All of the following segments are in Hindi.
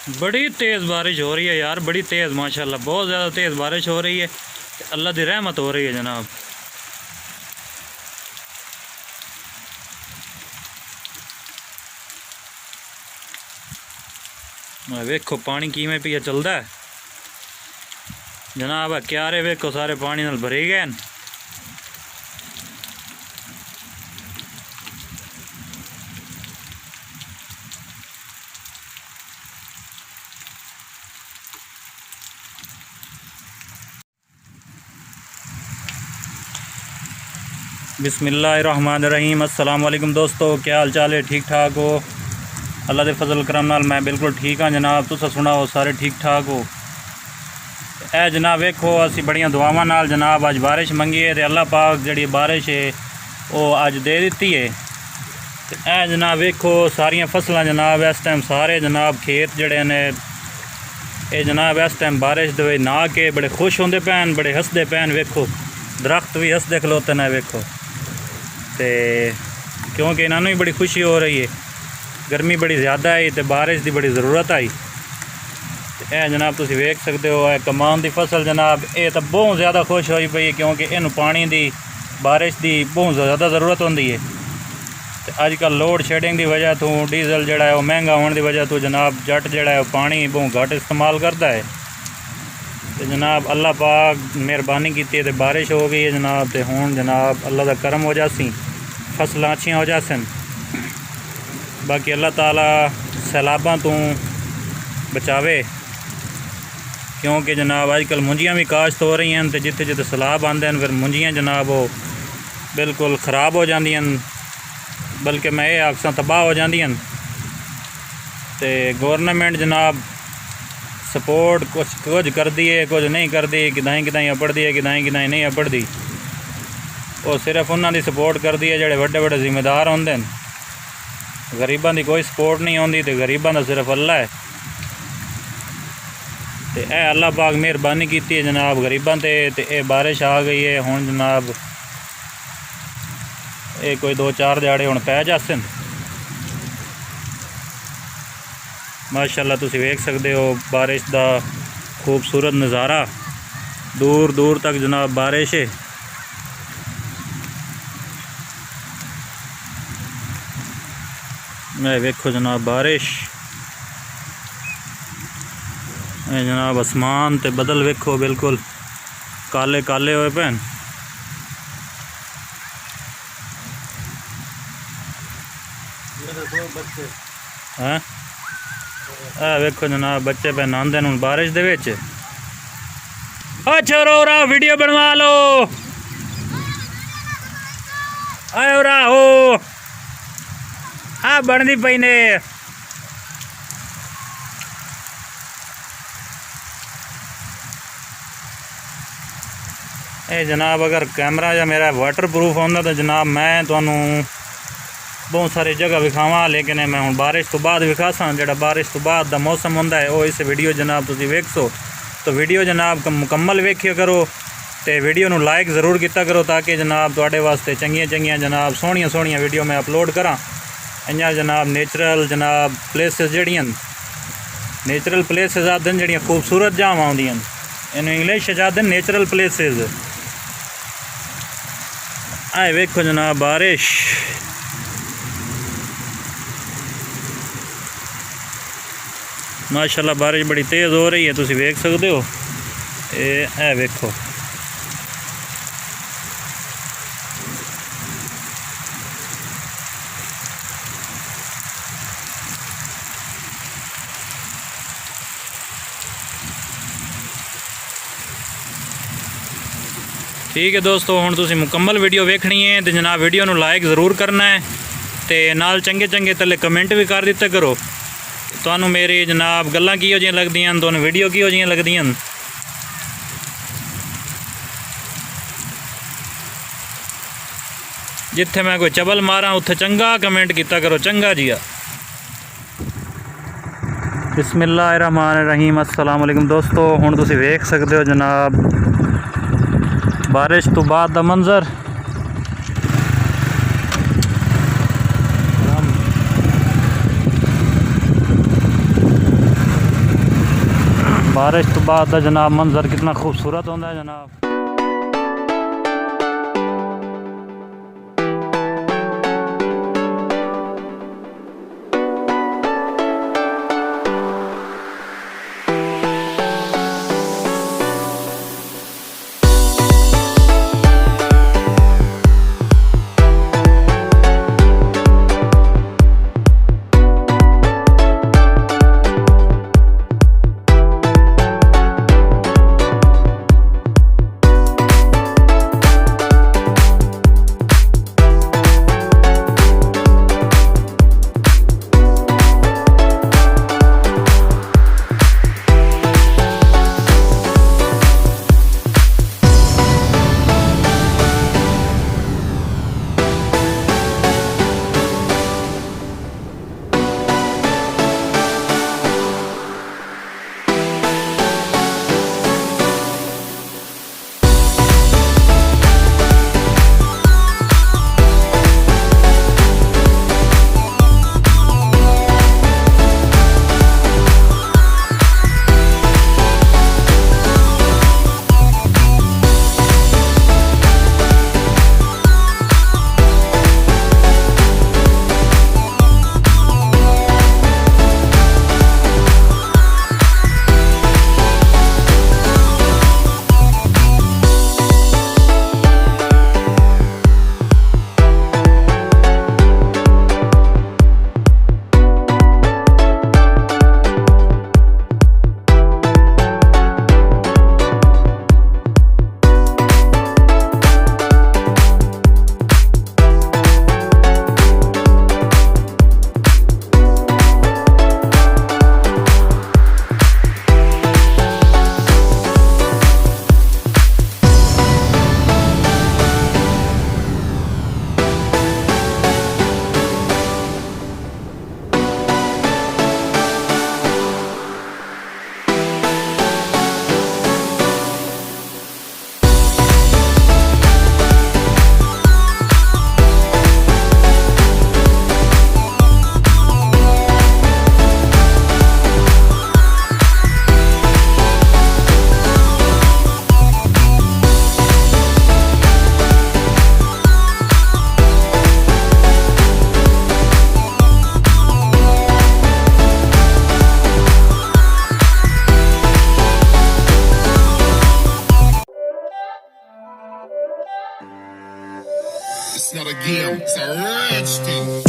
बड़ी तेज़ बारिश हो रही है यार, बड़ी तेज़ माशाल्लाह, बहुत ज़्यादा तेज़ बारिश हो रही है। अल्लाह की रहमत हो रही है जनाब। वेखो पानी किमें पिया चलता है जनाब। क्यारे वेखो सारे पानी नाल भरे गए। बिस्मिल्लाहिर्रहमानिर्रहीम। अस्सलाम वालेकुम दोस्तों, क्या हाल चाल है? ठीक ठाक हो? अल्लाह के फजल करम नाल मैं बिल्कुल ठीक हाँ जनाब। तुसा सुनाओ सारे ठीक ठाक हो? ए जनाब वेखो असी बड़ियां दुआवां नाल जनाब अज बारिश मंगी है, तो अल्लाह पाक जी बारिश है वो अज दे दी है। तो ए जनाब वेखो सारियां फसलां जनाब इस टाइम सारे जनाब खेत जड़े ने ये जनाब इस टाइम बारिश दे ना के बड़े खुश होंदे पैन, बड़े हसदे पैन। वेखो दरख्त भी हसदे खलोते ने वेखो, तो क्योंकि इन्होंने भी बड़ी खुशी हो रही है। गर्मी बड़ी ज़्यादा आई तो बारिश की बड़ी ज़रूरत आई। तो यह जनाब तुम वेख सकते हो है कमान की फसल जनाब, ये तो बहुत ज़्यादा खुश होई पई है क्योंकि इनू पानी की बारिश की बहुत ज़्यादा ज़रूरत होंदी है। तो अजकल लोड शेडिंग की वजह तो डीजल जोड़ा है वो महंगा होने की वजह तो जनाब जट जोड़ा है पानी बहुत घट इस्तेमाल करता है। तो जनाब अल्लाह पाक मेहरबानी की तो बारिश हो गई है जनाब। तो हुण जनाब अल्लाह का करम हो जासी, फसलां अच्छियां हो जासन। बाकी अल्लाह ताला सैलाबां तो बचावे क्योंकि जनाब आजकल मुंजियां भी काश्त हो रही हैं। तो जिथे जिथे सैलाब आते हैं फिर मुंजियां जनाब वो बिल्कुल ख़राब हो जांदियां, बल्कि मैं ये आखसां तबाह हो जांदियां। तो गौरनमेंट जनाब सपोर्ट कुछ कर दी है, कुछ नहीं कर दी, किदाई किदाई अपड़दी है, किदाई किदाई नहीं अपड़दी। वो सिर्फ उन्होंने सपोर्ट कर दी है जोड़े बड़े बड़े जिम्मेदार होंदे न। गरीबां की कोई सपोर्ट नहीं होंदी, तो गरीबां का सिर्फ अल्लाह है। तो यह अल्लाह पाक मेहरबानी की है जनाब गरीबां ते। ये बारिश आ गई है हुण जनाब, ये कोई 2-4 दिहाड़े हुण पै जासन। माशाल्लाह तुसी वेख सकते हो बारिश का खूबसूरत नज़ारा, दूर दूर तक जनाब बारिश है। मैं वेखो जनाब बारिश जनाब आसमान ते बदल वेखो बिल्कुल काले काले होए पैन। हाँ वेखो जनाब बच्चे पे नहांदे न बारिश दे विच। छोरो रा वीडियो बनवा लो, आयो रा हो आ बनती पई ने। ए जनाब अगर कैमरा या मेरा वाटर प्रूफ होंदा तो जनाब मैं तुहानू बहुत सारी जगह विखावां, लेकिन मैं हूँ बारिश तो बाद विखासा। जो बारिश तो बाद का मौसम होंदा है वो इस वीडियो जनाब तुसीं वेखो। तो वीडियो जनाब मुकम्मल वेखिया करो, तो वीडियो नू लाइक ज़रूर किया करो ताकि जनाब तुहाडे वास्ते चंगियां चंगियां जनाब सोहणियां सोहणियां वीडियो मैं अपलोड करा। इ'यां जनाब नेचुरल जनाब प्लेसिस जड़ियां नेचुरल प्लेसिस आदन जड़ियां खूबसूरत जगहां आउंदियां, इन इंग्लिश आदन नेचुरल प्लेसिस। आए वेखो जनाब बारिश माशाल्लाह बारिश बड़ी तेज़ हो रही है, तुसीं वेख सकते हो। ए वेखो ठीक है दोस्तों, हुण तुसीं मुकम्मल वीडियो वेखनी है तो जनाब वीडियो नू लाइक ज़रूर करना है, तो नाल चंगे चंगे थल्ले कमेंट भी कर दिता करो। तुहानू मेरी जनाब गल्लां किहो जिहियां लगदियां, तुहानू वीडियो किहो जिहियां लगदियां। जिथे मैं कोई चबल मारा उत्थे चंगा कमेंट किया करो, चंगा जिया। बिस्मिल्लाहिर्रहमानिर्रहीम। अस्सलाम वालेकुम दोस्तों, हुण तुसीं वेख सकते हो जनाब बारिश तो बाद दा मंजर। बारिश तो बाद का जनाब मंजर कितना खूबसूरत होता है जनाब। It's not a game, it's a rich thing.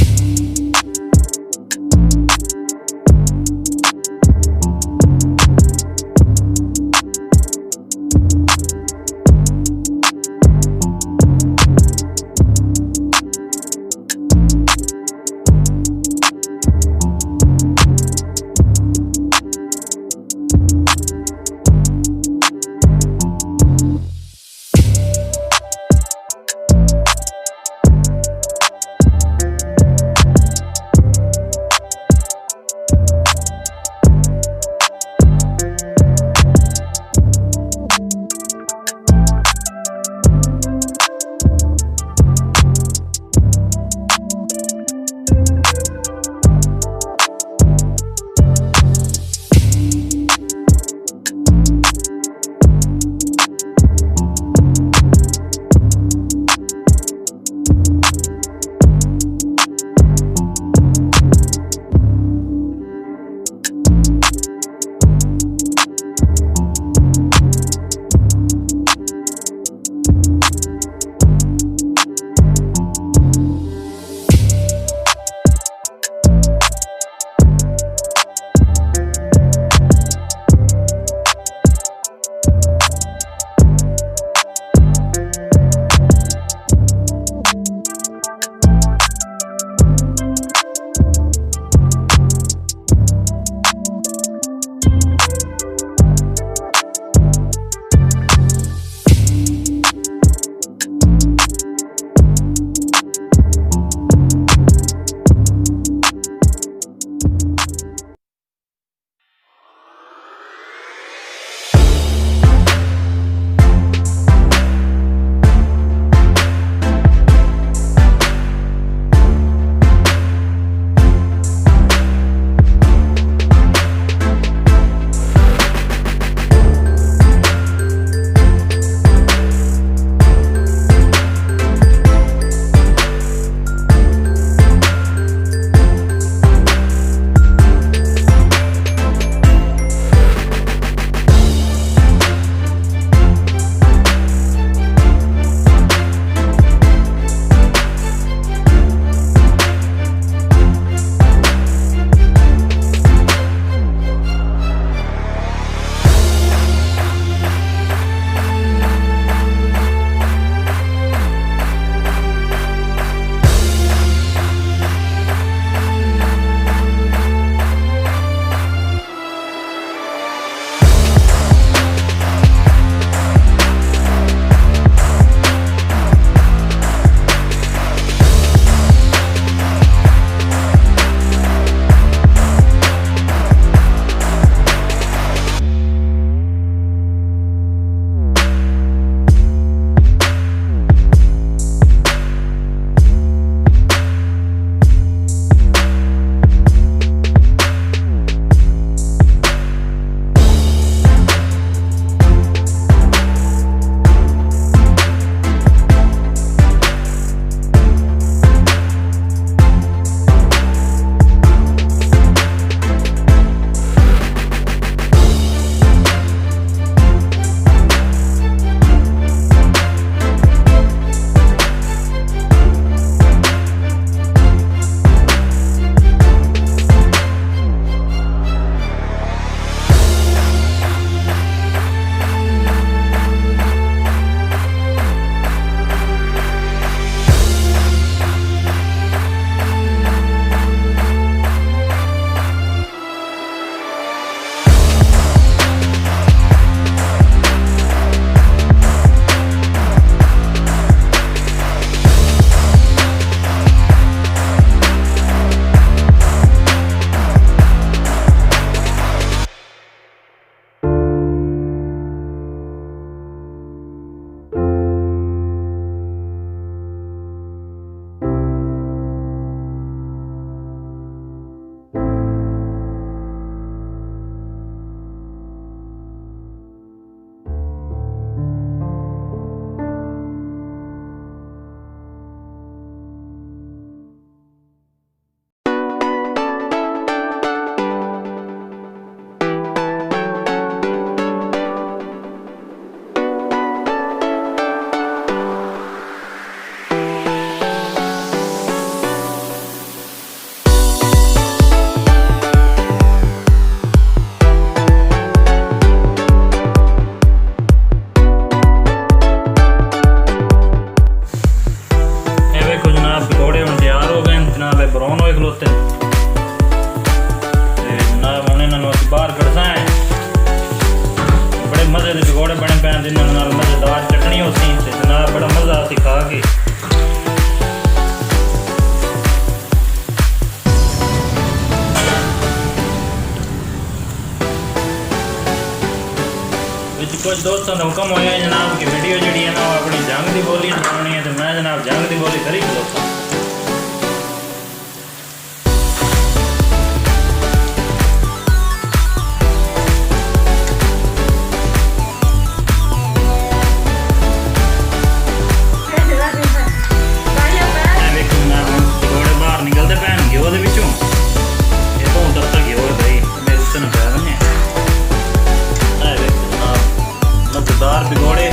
ਖਲੋਤੇ ਤੇ ਜਨਾਬ ਹੁਣ ਇਹਨਾਂ ਨੂੰ ਅਸੀਂ ਬਾਹਰ ਕੱਢਣਾ ਹੈ। ਬੜੇ ਮਜ਼ੇ ਦੇ ਪਕੌੜੇ ਬਣੇ ਪੈਣ ਦੇ ਨਾਲ ਮਜ਼ੇਦਾਰ ਚਟਣੀ ਹੋਤੀ ਤੇ ਜਨਾਬ ਬੜਾ ਮਜ਼ਾ ਆਤੀ ਖਾ ਕੇ। कुछ दोस्तों का हुक्म होया है जनाब की वीडियो जी है ना अपनी जंग की बोली बनानी है तो मैं जनाब जंग की बोली करी दोस्तों। बाहर निकलते भैन घ्यो के पिछों ये तो उधर तक घ्यो है भाई मेरे उत्ते न पै बने मजेदार पकौड़े